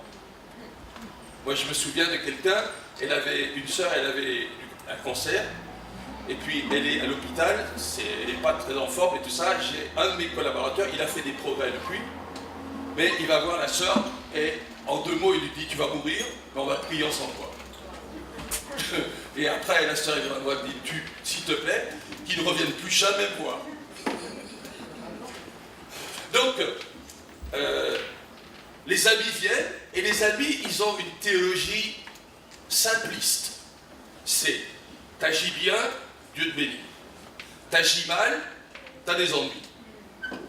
Moi, je me souviens de quelqu'un, une sœur, elle avait un cancer, et puis elle est à l'hôpital, elle n'est pas très en forme et tout ça. J'ai un de mes collaborateurs, il a fait des progrès depuis, mais il va voir la sœur, et en 2 mots, il lui dit, tu vas mourir, mais on va prier ensemble, quoi. Et après, la sœur, elle va me dire, s'il te plaît, qu'il ne revienne plus jamais me voir. Donc, les amis viennent, et les amis, ils ont une théologie simpliste. C'est, t'agis bien, Dieu te bénit. T'agis mal, t'as des ennuis.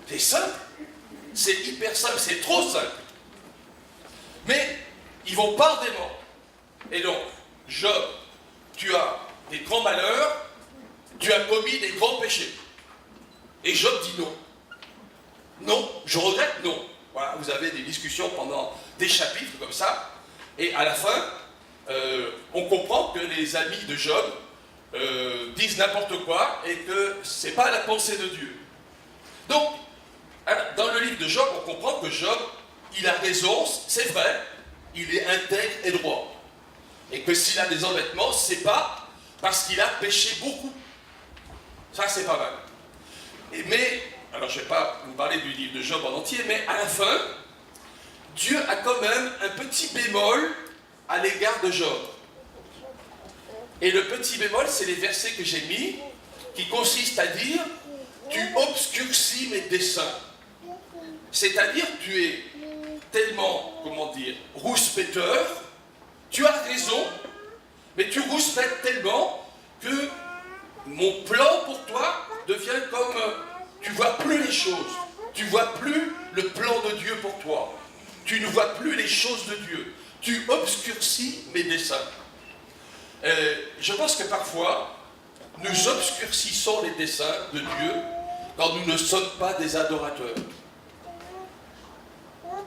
C'est simple. C'est hyper simple, c'est trop simple. Mais, ils vont par des morts. Et donc, Job, tu as des grands malheurs, tu as commis des grands péchés. Et Job dit non. Non, je regrette, non. Voilà, vous avez des discussions pendant des chapitres comme ça, et à la fin, on comprend que les amis de Job disent n'importe quoi et que ce n'est pas la pensée de Dieu. Donc, dans le livre de Job, on comprend que Job, il a raison, c'est vrai, il est intègre et droit. Et que s'il a des embêtements, c'est pas parce qu'il a péché beaucoup. Ça, c'est pas mal. Mais, alors je ne vais pas vous parler du livre de Job en entier, mais à la fin, Dieu a quand même un petit bémol à l'égard de Job. Et le petit bémol, c'est les versets que j'ai mis, qui consistent à dire « Tu obscurcis mes desseins ». C'est-à-dire, tu es tellement, comment dire, rouspéteur, tu as raison, mais tu rouspètes tellement que mon plan pour toi devient comme, tu ne vois plus les choses, tu ne vois plus le plan de Dieu pour toi, tu ne vois plus les choses de Dieu, tu obscurcis mes desseins. Je pense que parfois, nous obscurcissons les desseins de Dieu quand nous ne sommes pas des adorateurs.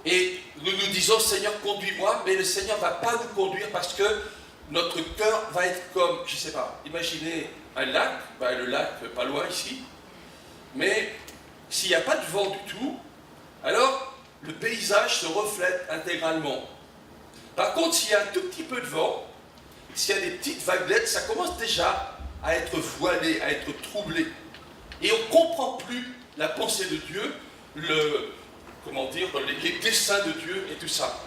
Et nous nous disons, Seigneur, conduis-moi, mais le Seigneur ne va pas nous conduire parce que notre cœur va être comme, je ne sais pas, imaginez un lac, le lac pas loin ici, mais s'il n'y a pas de vent du tout, alors le paysage se reflète intégralement. Par contre, s'il y a un tout petit peu de vent, s'il y a des petites vaguelettes, ça commence déjà à être voilé, à être troublé. Et on ne comprend plus la pensée de Dieu, les desseins de Dieu et tout ça.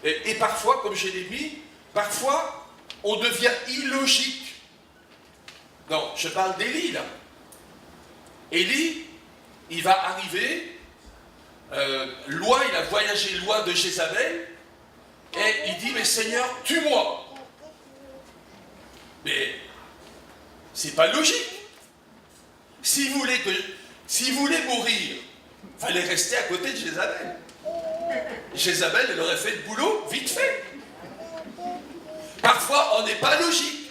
Et parfois, comme je l'ai mis, parfois, on devient illogique. Non, je parle d'Élie, là. Élie, il va arriver, loin, il a voyagé loin de Jézabel, et il dit, mais Seigneur, tue-moi. Mais, c'est pas logique. S'il voulait mourir, il fallait rester à côté de Jézabel. Jézabel, elle aurait fait le boulot vite fait. Parfois, on n'est pas logique.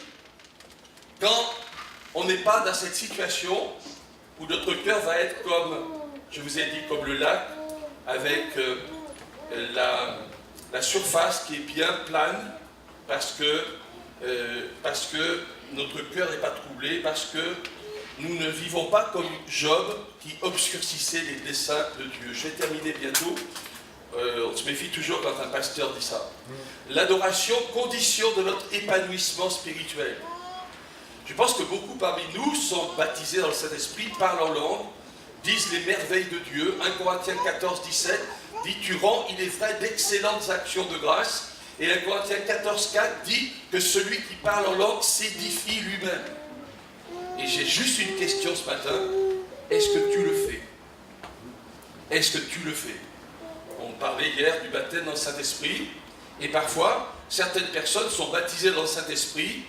Quand on n'est pas dans cette situation où notre cœur va être comme, je vous ai dit, comme le lac, avec la surface qui est bien plane, parce que notre cœur n'est pas troublé, parce que nous ne vivons pas comme Job qui obscurcissait les desseins de Dieu. Je vais terminer bientôt. On se méfie toujours quand un pasteur dit ça. L'adoration, condition de notre épanouissement spirituel. Je pense que beaucoup parmi nous sont baptisés dans le Saint-Esprit, parlent en langue, disent les merveilles de Dieu. 1 Corinthiens 14, 17 dit « Tu rends, il est vrai, d'excellentes actions de grâce ». Et 1 Corinthiens 14, 4 dit que celui qui parle en langue s'édifie lui-même. Et j'ai juste une question ce matin. Est-ce que tu le fais? Est-ce que tu le fais? On parlait hier du baptême dans le Saint-Esprit. Et parfois, certaines personnes sont baptisées dans le Saint-Esprit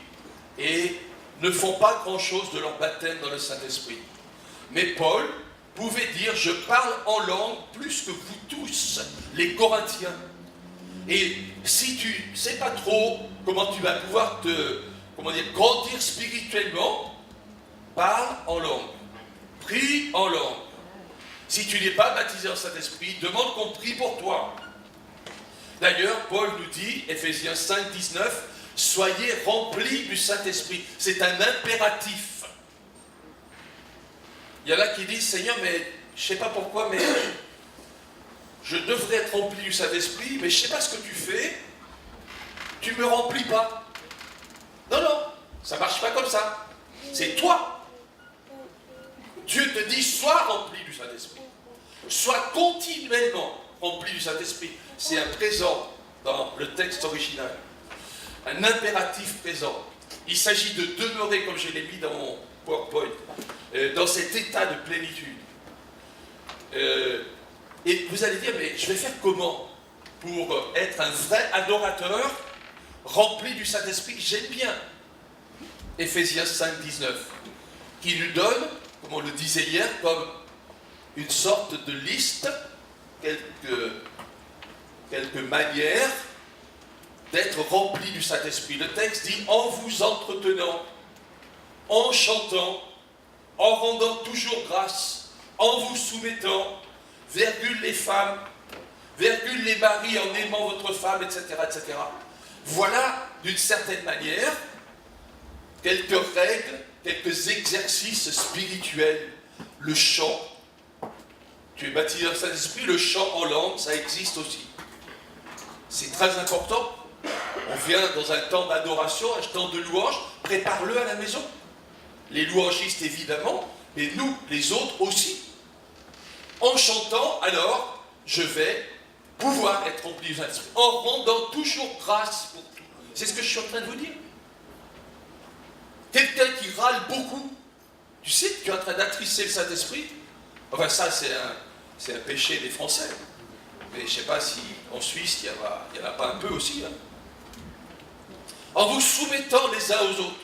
et ne font pas grand-chose de leur baptême dans le Saint-Esprit. Mais Paul pouvait dire, je parle en langue plus que vous tous, les Corinthiens. Et si tu ne sais pas trop comment tu vas pouvoir grandir spirituellement, parle en langue, prie en langue. Si tu n'es pas baptisé en Saint-Esprit, demande qu'on prie pour toi. D'ailleurs, Paul nous dit, Ephésiens 5, 19, soyez remplis du Saint-Esprit. C'est un impératif. Il y en a qui disent, Seigneur, mais je ne sais pas pourquoi, mais je devrais être rempli du Saint-Esprit, mais je ne sais pas ce que tu fais, tu ne me remplis pas. Non, non, ça ne marche pas comme ça. C'est toi. Dieu te dit, sois rempli du Saint-Esprit. Sois continuellement rempli du Saint-Esprit. C'est un présent dans le texte original. Un impératif présent. Il s'agit de demeurer, comme je l'ai mis dans mon PowerPoint, dans cet état de plénitude. Et vous allez dire, mais je vais faire comment pour être un vrai adorateur rempli du Saint-Esprit? J'aime bien Ephésiens 5, 19, qui nous donne, comme on le disait hier, comme une sorte de liste, quelques manières d'être rempli du Saint-Esprit. Le texte dit, en vous entretenant, en chantant, en rendant toujours grâce, en vous soumettant, virgule les femmes, virgule, les maris en aimant votre femme, etc., etc. Voilà, d'une certaine manière, quelques règles, quelques exercices spirituels. Le chant, tu es baptisé dans le Saint-Esprit, le chant en langue, ça existe aussi. C'est très important. On vient dans un temps d'adoration, un temps de louange, prépare-le à la maison. Les louangistes évidemment, mais nous, les autres aussi. En chantant, alors, je vais pouvoir être rempli du Saint-Esprit, en rendant toujours grâce pour tout. C'est ce que je suis en train de vous dire. Quelqu'un qui râle beaucoup, tu sais que tu es en train d'attrisser le Saint-Esprit. Enfin, ça, c'est un péché des Français. Mais je ne sais pas si en Suisse, il n'y en a pas un peu aussi. Hein. En vous soumettant les uns aux autres.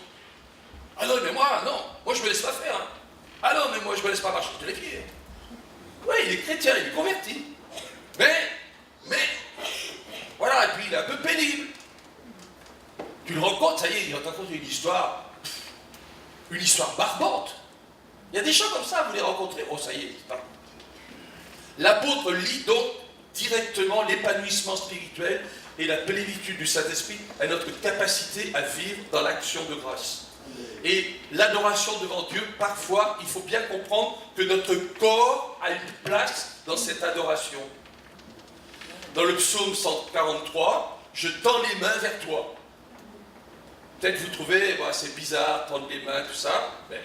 Ah non, mais moi, non. Moi, je ne me laisse pas faire. Hein. Ah non, mais moi, je ne me laisse pas marcher sur les pieds. Oui, il est chrétien, il est converti. Mais, voilà, et puis il est un peu pénible. Tu le rencontres, ça y est, il va te raconter une histoire barbante. Il y a des gens comme ça, vous les rencontrez, oh ça y est, c'est pas. L'apôtre lie donc directement l'épanouissement spirituel et la plénitude du Saint-Esprit à notre capacité à vivre dans l'action de grâce. Et l'adoration devant Dieu, parfois, il faut bien comprendre que notre corps a une place dans cette adoration. Dans le psaume 143, je tends les mains vers toi. Peut-être vous trouvez, c'est bizarre, tendre les mains, tout ça, mais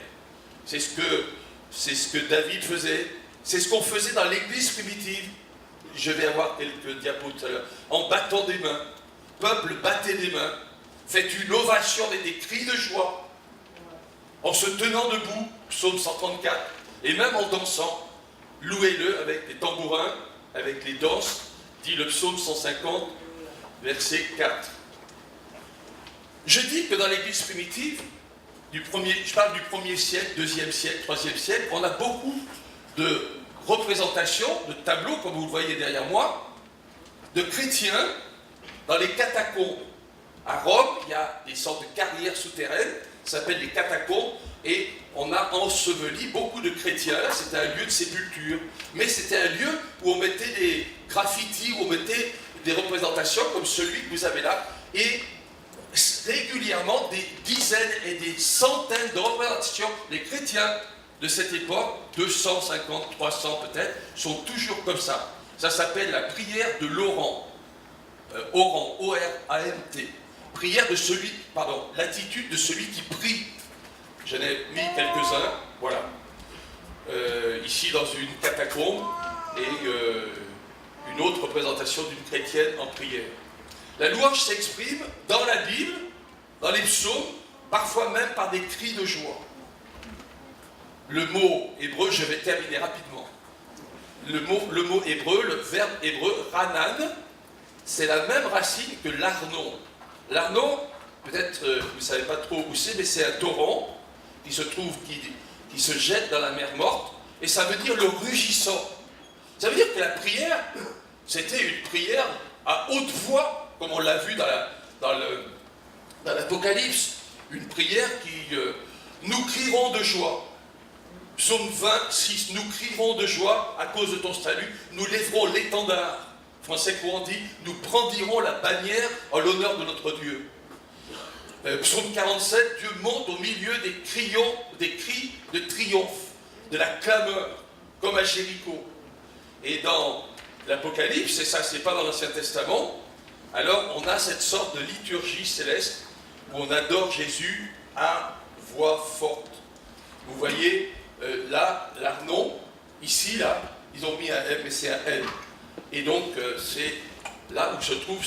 c'est ce que David faisait. C'est ce qu'on faisait dans l'église primitive. Je vais avoir quelques diapos tout à l'heure. En battant des mains. Peuple, battez des mains. Faites une ovation et des cris de joie. En se tenant debout, psaume 134, et même en dansant, louez-le avec les tambourins, avec les danses, dit le psaume 150, verset 4. Je dis que dans l'église primitive, je parle du 1er siècle, 2e siècle, 3e siècle, on a beaucoup de représentations, de tableaux, comme vous le voyez derrière moi, de chrétiens dans les catacombes. À Rome, il y a des sortes de carrières souterraines, ça s'appelle les catacombes, et on a enseveli beaucoup de chrétiens. C'était un lieu de sépulture, mais c'était un lieu où on mettait des graffitis, où on mettait des représentations comme celui que vous avez là, et régulièrement des dizaines et des centaines de représentations. Les chrétiens de cette époque, 250, 300 peut-être, sont toujours comme ça. Ça s'appelle la prière de l'orant. Orant, O-R-A-N-T. Prière de celui, l'attitude de celui qui prie. J'en ai mis quelques-uns, voilà. Ici dans une catacombe et une autre représentation d'une chrétienne en prière. La louange s'exprime dans la Bible, dans les psaumes, parfois même par des cris de joie. Le mot hébreu, je vais terminer rapidement. Le mot hébreu, le verbe hébreu, ranan, c'est la même racine que l'arnon. L'arnon, peut-être vous ne savez pas trop où c'est, mais c'est un torrent qui se jette dans la mer morte, et ça veut dire le rugissant. Ça veut dire que la prière, c'était une prière à haute voix, comme on l'a vu dans l'Apocalypse. Une prière qui nous crierons de joie. Psaume 26, nous crierons de joie à cause de ton salut, nous lèverons l'étendard. Français courant dit, nous brandirons la bannière en l'honneur de notre Dieu. Psaume 47, Dieu monte au milieu des cris de triomphe, de la clameur, comme à Jéricho. Et dans l'Apocalypse, et ça c'est pas dans l'Ancien Testament, alors on a cette sorte de liturgie céleste où on adore Jésus à voix forte. Vous voyez là, l'arnon, ici, là, ils ont mis un M et c'est un L. Et donc c'est là où se trouve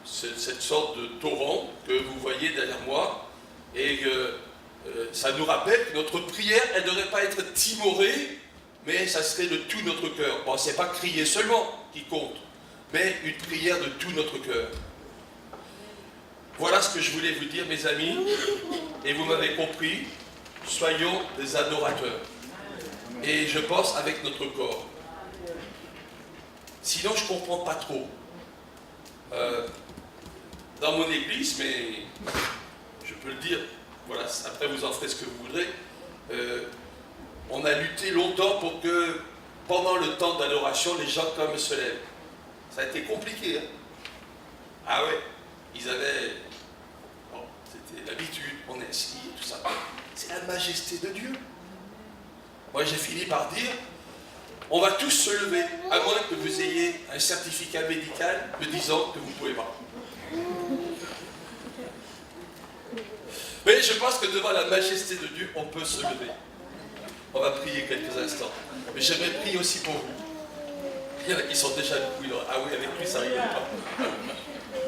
cette sorte de torrent que vous voyez derrière moi. Et ça nous rappelle que notre prière, elle ne devrait pas être timorée, mais ça serait de tout notre cœur. Bon, c'est pas crier seulement qui compte, mais une prière de tout notre cœur. Voilà ce que je voulais vous dire, mes amis, et vous m'avez compris, soyons des adorateurs. Et je pense avec notre corps. Sinon, je ne comprends pas trop. Dans mon église, mais je peux le dire, voilà, après vous en ferez ce que vous voudrez, on a lutté longtemps pour que, pendant le temps d'adoration, les gens comme se lèvent. Ça a été compliqué. Hein. Ah ouais, ils avaient... Bon, c'était l'habitude, on est assis et tout ça. C'est la majesté de Dieu. Moi, j'ai fini par dire, on va tous se lever, à moins que vous ayez un certificat médical me disant que vous ne pouvez pas. Mais je pense que devant la majesté de Dieu, on peut se lever. On va prier quelques instants. Mais j'aimerais prier aussi pour vous. Il y en a qui sont déjà debout. Ah oui, avec lui, ça ne rigole pas.